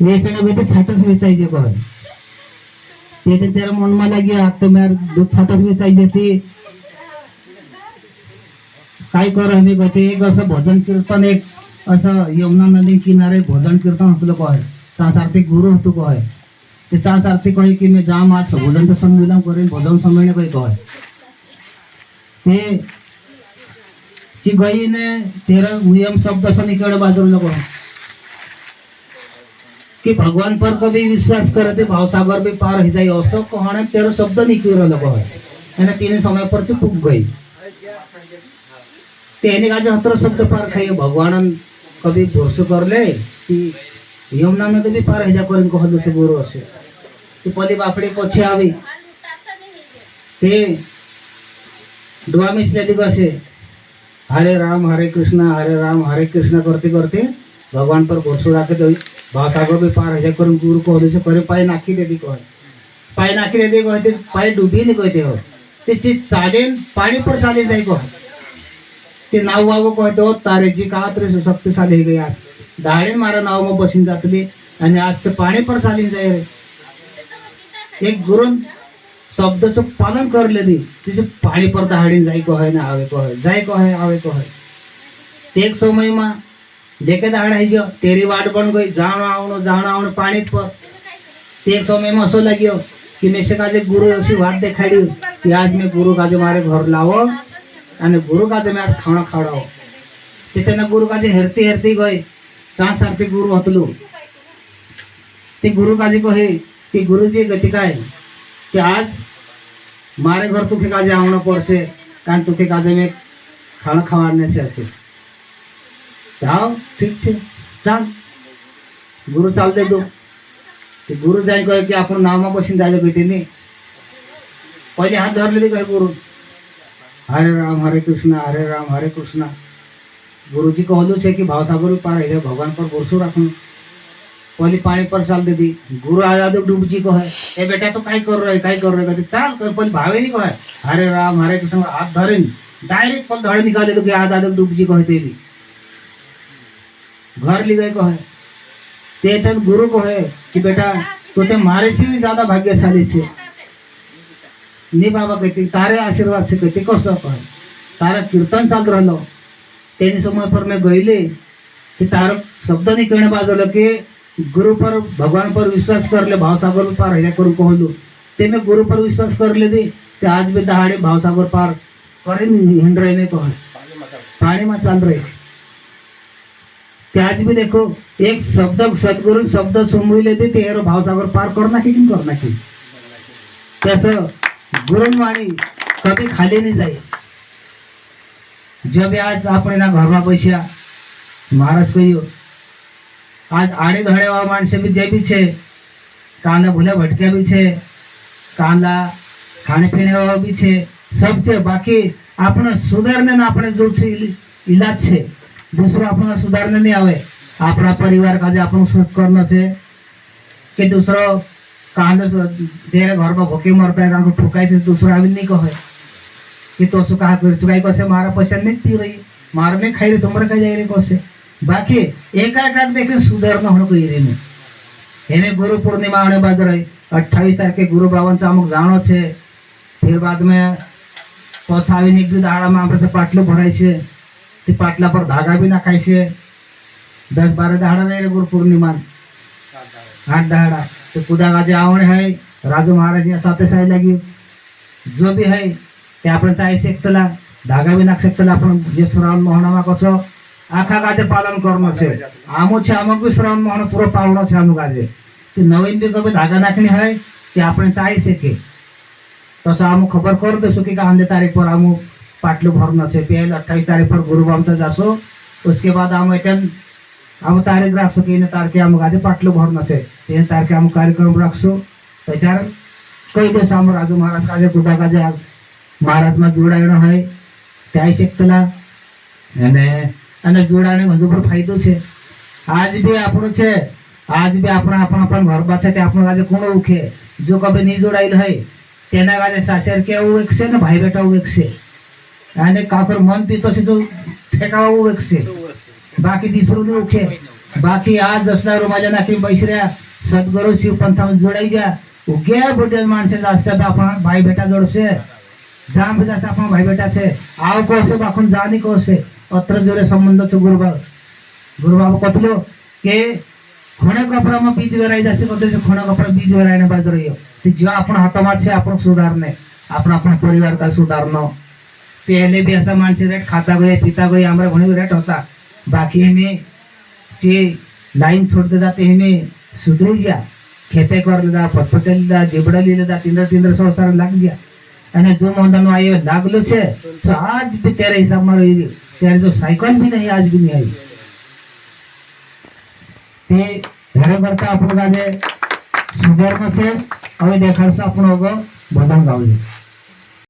વેચણે બેટે છાટસ વેચાઈ જે કહે તે ત્યારે મનમાં લાગ્યા આ તો મેર દૂધ છાટસ વેચાઈ જતી काय कर आम्ही कहते एक असं भजन कीर्तन एक असं यमुना नदी किनारे भजन कीर्तन होतं कहे सार्थी गुरु होतो कहे ते सार्थी कहे कि मैं जाम आज भजन सम्मेलन करेन भजन सम्मेलन कही कहे ते ची गई ने तेरा नियम शब्द असं निकड़ बाजूला कहे कि भगवान पर कभी विश्वास करते भावसागर भी पार हो जाए असो कहने तेरा शब्द निकल कहे तीन समय पर से फूक गई तेने का जो हतर शब्द पार खाइए भगवान कभी भरोसा कर ले कि यमुना में कभी पार हेजा करें कह दो से गुरु से तो पदी बापड़ी पछे आवी ते दुआ में इसलिए दिवस से हरे राम हरे कृष्णा करते करते भगवान पर भरोसा रखे तो भावसागर भी पार हेजा करें गुरु कह दो से करे पाए नाखी दे दी कहे पाए नाखी दे दी कहते पाए डूबी नहीं कहते हो ते चीज चाले पानी पर चाले जाए कह ते नाव वाव कहते हो तारे जी का तरी शक्तिशाली है गया दाढ़ी मारा नाव में बसीन जातली आणि आज ते पाणी पर चालीन जाय रे एक गुरु शब्द से पालन कर ले दी तिसे पाणी पर दाढ़ी जाय को है ना आवे को है जाय को है आवे को है एक समय में देखे दाढ़ है जो तेरी वाट बन गई जानो आवनो पानी पर एक समय में असो लगियो कि मेसे का जे गुरु ऐसी बात देखाड़ी कि आज मैं गुरु का जो मारे घर लाओ અને ગુરુ કાજે મેં ખાણા ખાવડાવો તે તેના ગુરુ કાજે હેરતી હેરતી ગઈ ત્યાં સારથી ગુરુ હતલું તે ગુરુ કાજે કહે કે ગુરુજી ગતિ काय કે આજ મારે ઘર તુકે કાજે આવણો પડશે કારણ તુકે કાજે મેં ખાણા ખાવાડને છે હશે જાઓ ઠીક છે ચાલ ગુરુ ચાલ દે દો તે ગુરુ જાય કહે કે આપણું નામમાં બસીને જાય બેટી નહીં पहले हाथ धर लेते कहे गुरु हरे राम हरे कृष्णा गुरु जी कहलू है कि भावसागर पार है भगवान पर भरोसा रखू पहले पानी पर चाल दे दी गुरु आजाद डूब जी कहे ए बेटा तो काय कर रहे कहते चाल कर पहले भावे नहीं कहे हरे राम हरे कृष्ण हाथ धरे डायरेक्ट पल धड़े निकाले तो आजाद डूब जी कहते भी घर ले गए कहे ते गुरु कहे कि बेटा तो ते मारे से भी ज्यादा भाग्यशाली छे नहीं बाबा कहते तारे आशीर्वाद से कहते कसं कहे तारा कीर्तन चाल रहा तेनी समय पर मैं गईले कि तार शब्द नहीं कहने बाजूला कि गुरु पर भगवान पर विश्वास कर ले भावसागर पार है करू कहलू ते मैं गुरु पर विश्वास कर ले दी ते आज भी दहाड़े भावसागर पार करे हिंड रहे नहीं कहे पानी में चल रहे ते आज भी देखो एक शब्द सदगुरु शब्द सुन लेते तेरो भावसागर पार करना कि नहीं करना कि कैसे गुरुवाणी कभी खाली नहीं जाए जब आज अपने ना घर में बैसा महाराज कहो आज आड़े धड़े वाला मानस भी जे भी छे कांदा भूले भटक्या भी छे कांदा खाने पीने वाला भी छे सब छे बाकी अपने सुधारने ना अपने जो इलाज छे दूसरो अपना सुधारने नहीं आवे अपना परिवार का जो अपन सुख करना छे कि दूसरो कांदा तेरे घर में भूखे मरता है कारण ठुकाई थे दूसरा अभी नहीं कहे कि तो सु कहा कर चुकाई कसे मारा पैसा नहीं पी रही मार में खाई रही तुम्हारे कहीं जाए रही कसे बाकी एक देखे सुधारना होने कोई रही नहीं एने गुरु पूर्णिमा आने बाद रही 28 तारीखे गुरु बावन से अमुक जानो छे फिर बाद में पछावी एक दो दाड़ा में अपने पाटलो भराय छे ते पाटला पर धागा भी नाखाय छे 10-12 दाड़ा नहीं गुरु पूर्णिमा 8 दाड़ा तो पूजा काजे आवणे है राजू महाराज या साथे साई लगी जो भी है ते आपण चाय शकतला धागा भी नाख शकतला आपण जे श्रावण महिनामा कसो आखा काजे पालन करनो छे आमो छे आमक भी श्रावण महिना पूरो पावनो छे आमो काजे ते नवीन भी कभी धागा नाखनी है ते आपण चाय शके तसं आमो खबर कर देसो की कांदे तारीख पर आमो पाटलो भरनो छे पहले 28 तारीख पर गुरुवामचा जासो उसके बाद आमो एटन आम तारीख रखसो कि तारखे आम गाजे पाटलो भरना है तीन तारखे आम कार्यक्रम रखसो त्यार कई दिवस आम राजू महाराज काजे कुटा काजे महाराज में जोड़ायणो है त्या शकतला जोड़ाने हजू पर फायदो है आज भी आपणो छे आज भी अपना अपन अपन घर बाछे ते आपण काजे कोण उखे जो कभी नहीं जोड़ाइल है तेना काजे सासर के एक से ने भाई बेटा एक से आने काकर मन पीतो से जो ठेकाओ एक से बाकी तीसरो नहीं उखे बाकी आज दसरा माझ्या नाकी बैसऱ्या सद्गुरु शिवपंथा जोडाई जा उगे बुढ़े माणसे जास्त आपण भाई बेटा जोड़से जाम जास्त आपण भाई बेटा छे आव को से बाखुन जानी को से अत्र जोरे संबंध छे गुरु बाबा कतलो के खोणे कपड़ा में बीज वेराई जासे कतले से खोणे कपड़ा बीज वेराई ने बाजू रहियो ते जो आपण हाथमा छे आपण सुधारने आपण अपन परिवार का सुधारनो पहले भी ऐसा मानसे रेट खाता गए पीता गए हमारे घणे रेट होता बाकी में जे लाइन छोड़ते जाते हमें सुधरी जा खेते कर लीधा फटफटे लीधा जीबड़ा लीधा तींद्र संसार लाग गया અને જો મોંધાનો આયો લાગલો છે તો આજ भी तेरे हिसाब में रही ત્યારે तो साइकिल भी नहीं आज भी नहीं आई તે ઘરે કરતા આપણું આજે સુધારમાં છે હવે દેખાડશે આપણો ભજન ગાવજો